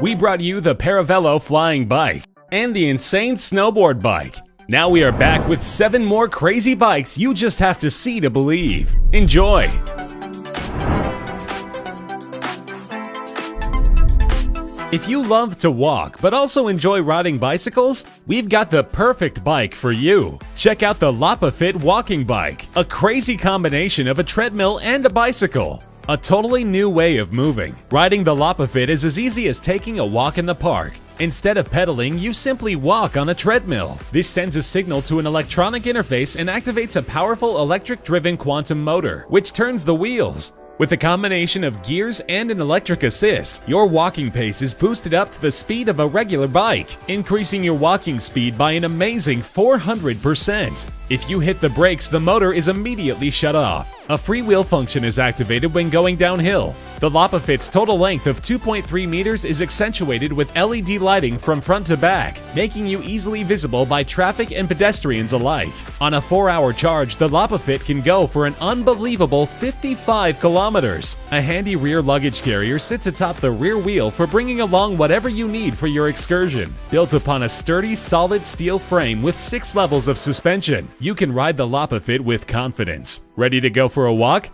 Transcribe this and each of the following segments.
We brought you the Paravello flying bike and the insane snowboard bike. Now we are back with 7 more crazy bikes you just have to see to believe. Enjoy! If you love to walk but also enjoy riding bicycles, we've got the perfect bike for you. Check out the LapaFit walking bike, a crazy combination of a treadmill and a bicycle. A totally new way of moving. Riding the LapaFit is as easy as taking a walk in the park. Instead of pedaling, you simply walk on a treadmill. This sends a signal to an electronic interface and activates a powerful electric-driven quantum motor, which turns the wheels. With a combination of gears and an electric assist, your walking pace is boosted up to the speed of a regular bike, increasing your walking speed by an amazing 400%. If you hit the brakes, the motor is immediately shut off. A freewheel function is activated when going downhill. The LapaFit's total length of 2.3 meters is accentuated with LED lighting from front to back, making you easily visible by traffic and pedestrians alike. On a 4-hour charge, the LapaFit can go for an unbelievable 55 kilometers. A handy rear luggage carrier sits atop the rear wheel for bringing along whatever you need for your excursion. Built upon a sturdy, solid steel frame with 6 levels of suspension, you can ride the LapaFit with confidence. Ready to go for a walk?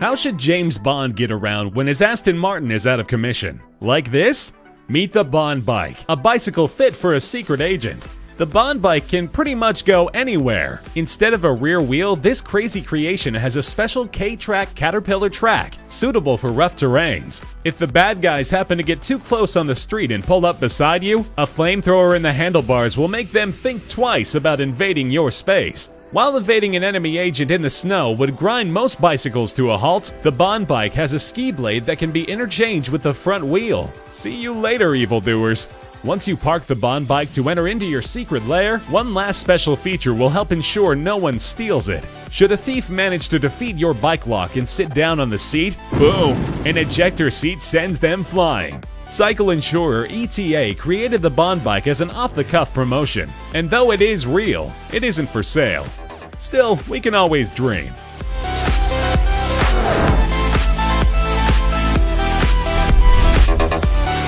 How should James Bond get around when his Aston Martin is out of commission? Like this? Meet the Bond Bike, a bicycle fit for a secret agent. The Bond Bike can pretty much go anywhere. Instead of a rear wheel, this crazy creation has a special K-Track Caterpillar track, suitable for rough terrains. If the bad guys happen to get too close on the street and pull up beside you, a flamethrower in the handlebars will make them think twice about invading your space. While evading an enemy agent in the snow would grind most bicycles to a halt, the Bond Bike has a ski blade that can be interchanged with the front wheel. See you later, evildoers! Once you park the Bond Bike to enter into your secret lair, one last special feature will help ensure no one steals it. Should a thief manage to defeat your bike lock and sit down on the seat, boom! An ejector seat sends them flying. Cycle insurer ETA created the Bond Bike as an off-the-cuff promotion, and though it is real, it isn't for sale. Still, we can always dream.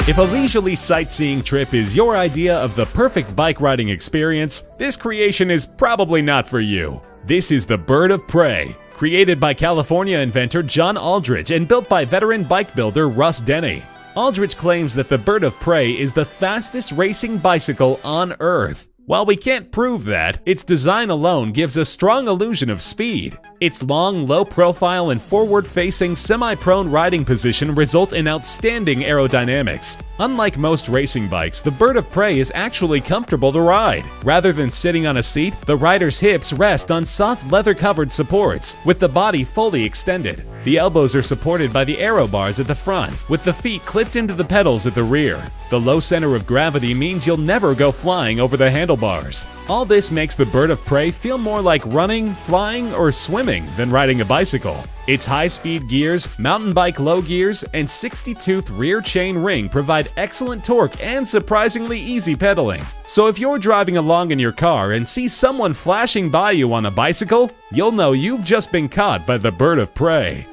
If a leisurely sightseeing trip is your idea of the perfect bike riding experience, this creation is probably not for you. This is the Bird of Prey, created by California inventor John Aldrich and built by veteran bike builder Russ Denny. Aldrich claims that the Bird of Prey is the fastest racing bicycle on Earth. While we can't prove that, its design alone gives a strong illusion of speed. Its long, low profile and forward-facing, semi-prone riding position result in outstanding aerodynamics. Unlike most racing bikes, the Bird of Prey is actually comfortable to ride. Rather than sitting on a seat, the rider's hips rest on soft leather-covered supports, with the body fully extended. The elbows are supported by the aero bars at the front, with the feet clipped into the pedals at the rear. The low center of gravity means you'll never go flying over the handlebars. All this makes the Bird of Prey feel more like running, flying, or swimming than riding a bicycle. Its high-speed gears, mountain bike low gears, and 60-tooth rear chain ring provide excellent torque and surprisingly easy pedaling. So if you're driving along in your car and see someone flashing by you on a bicycle, you'll know you've just been caught by the Bird of Prey.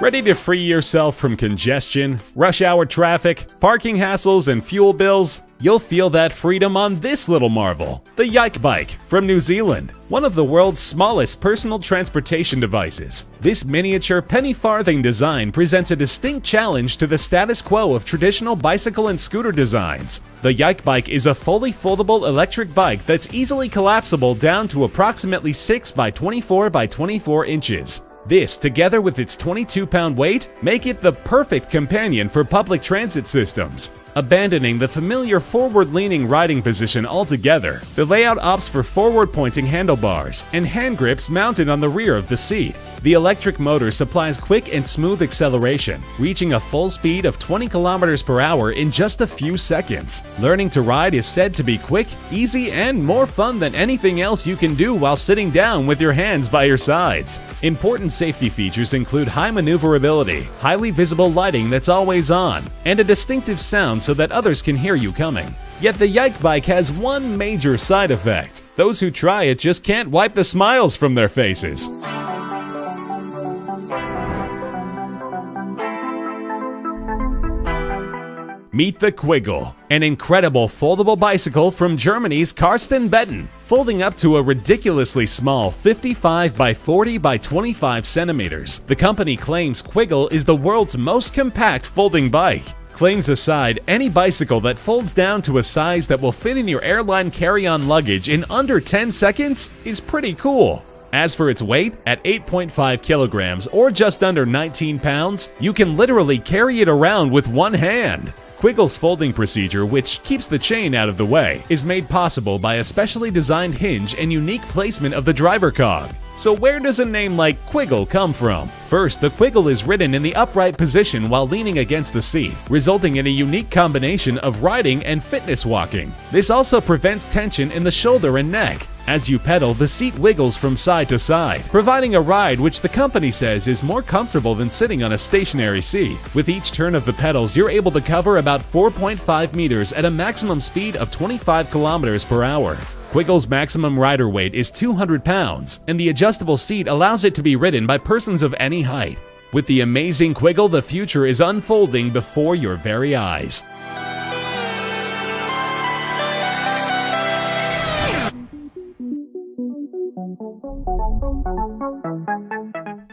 Ready to free yourself from congestion, rush hour traffic, parking hassles, and fuel bills? You'll feel that freedom on this little marvel, the Yike Bike from New Zealand, one of the world's smallest personal transportation devices. This miniature penny-farthing design presents a distinct challenge to the status quo of traditional bicycle and scooter designs. The Yike Bike is a fully foldable electric bike that's easily collapsible down to approximately 6 by 24 by 24 inches. This, together with its 22-pound weight, make it the perfect companion for public transit systems. Abandoning the familiar forward-leaning riding position altogether, the layout opts for forward-pointing handlebars and hand grips mounted on the rear of the seat. The electric motor supplies quick and smooth acceleration, reaching a full speed of 20 km per hour in just a few seconds. Learning to ride is said to be quick, easy, and more fun than anything else you can do while sitting down with your hands by your sides. Important safety features include high maneuverability, highly visible lighting that's always on, and a distinctive sound so that others can hear you coming. Yet the Yike bike has one major side effect. Those who try it just can't wipe the smiles from their faces. Meet the Quiggle, an incredible foldable bicycle from Germany's Karsten Betten, folding up to a ridiculously small 55 by 40 by 25 centimeters. The company claims Quiggle is the world's most compact folding bike. Claims aside, any bicycle that folds down to a size that will fit in your airline carry-on luggage in under 10 seconds is pretty cool. As for its weight, at 8.5 kilograms or just under 19 pounds, you can literally carry it around with one hand. Quiggle's folding procedure, which keeps the chain out of the way, is made possible by a specially designed hinge and unique placement of the driver cog. So where does a name like Quiggle come from? First, the Quiggle is ridden in the upright position while leaning against the seat, resulting in a unique combination of riding and fitness walking. This also prevents tension in the shoulder and neck. As you pedal, the seat wiggles from side to side, providing a ride which the company says is more comfortable than sitting on a stationary seat. With each turn of the pedals, you're able to cover about 4.5 meters at a maximum speed of 25 kilometers per hour. Quiggle's maximum rider weight is 200 pounds, and the adjustable seat allows it to be ridden by persons of any height. With the amazing Quiggle, the future is unfolding before your very eyes.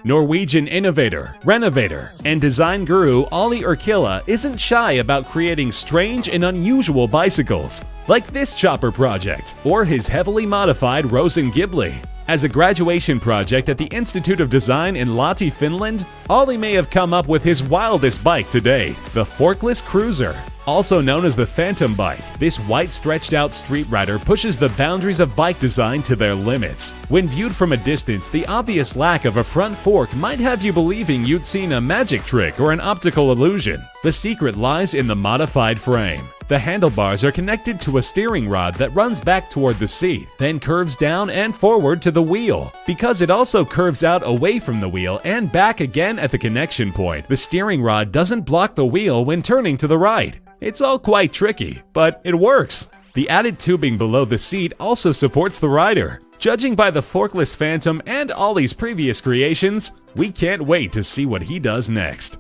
Norwegian innovator, renovator, and design guru Olli Erkila isn't shy about creating strange and unusual bicycles, like this chopper project, or his heavily modified Rosen Ghibli. As a graduation project at the Institute of Design in Lahti, Finland, Olli may have come up with his wildest bike to date, the Forkless Cruiser. Also known as the Phantom Bike, this white stretched-out street rider pushes the boundaries of bike design to their limits. When viewed from a distance, the obvious lack of a front fork might have you believing you'd seen a magic trick or an optical illusion. The secret lies in the modified frame. The handlebars are connected to a steering rod that runs back toward the seat, then curves down and forward to the wheel. Because it also curves out away from the wheel and back again at the connection point, the steering rod doesn't block the wheel when turning to the right. It's all quite tricky, but it works. The added tubing below the seat also supports the rider. Judging by the Forkless Phantom and Olli's previous creations, we can't wait to see what he does next.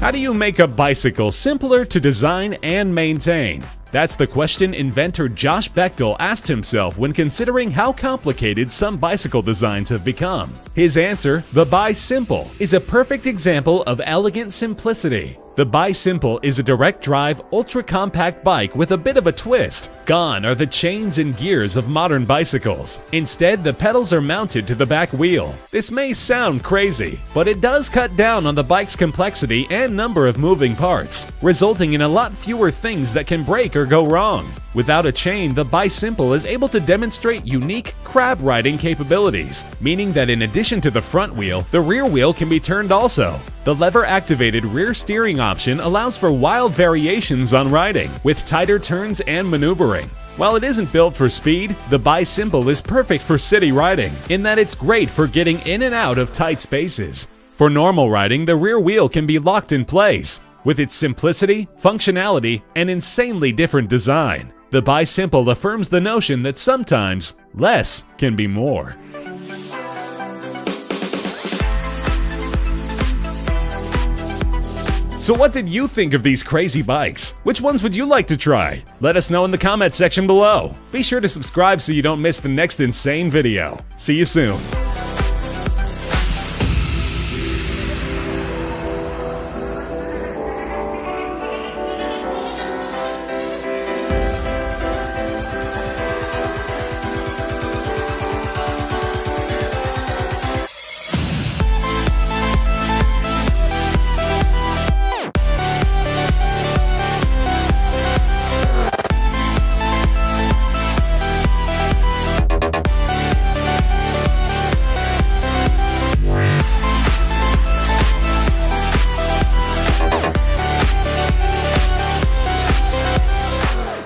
How do you make a bicycle simpler to design and maintain? That's the question inventor Josh Bechtel asked himself when considering how complicated some bicycle designs have become. His answer, the BiSimple, is a perfect example of elegant simplicity. The BiSimple is a direct-drive, ultra-compact bike with a bit of a twist. Gone are the chains and gears of modern bicycles. Instead, the pedals are mounted to the back wheel. This may sound crazy, but it does cut down on the bike's complexity and number of moving parts, resulting in a lot fewer things that can break or go wrong. Without a chain, the BiSimple is able to demonstrate unique crab riding capabilities, meaning that in addition to the front wheel, the rear wheel can be turned also. The lever-activated rear steering option allows for wild variations on riding, with tighter turns and maneuvering. While it isn't built for speed, the BiSimple is perfect for city riding, in that it's great for getting in and out of tight spaces. For normal riding, the rear wheel can be locked in place. With its simplicity, functionality, and insanely different design, the BiSimple affirms the notion that sometimes less can be more. So what did you think of these crazy bikes? Which ones would you like to try? Let us know in the comment section below. Be sure to subscribe so you don't miss the next insane video. See you soon.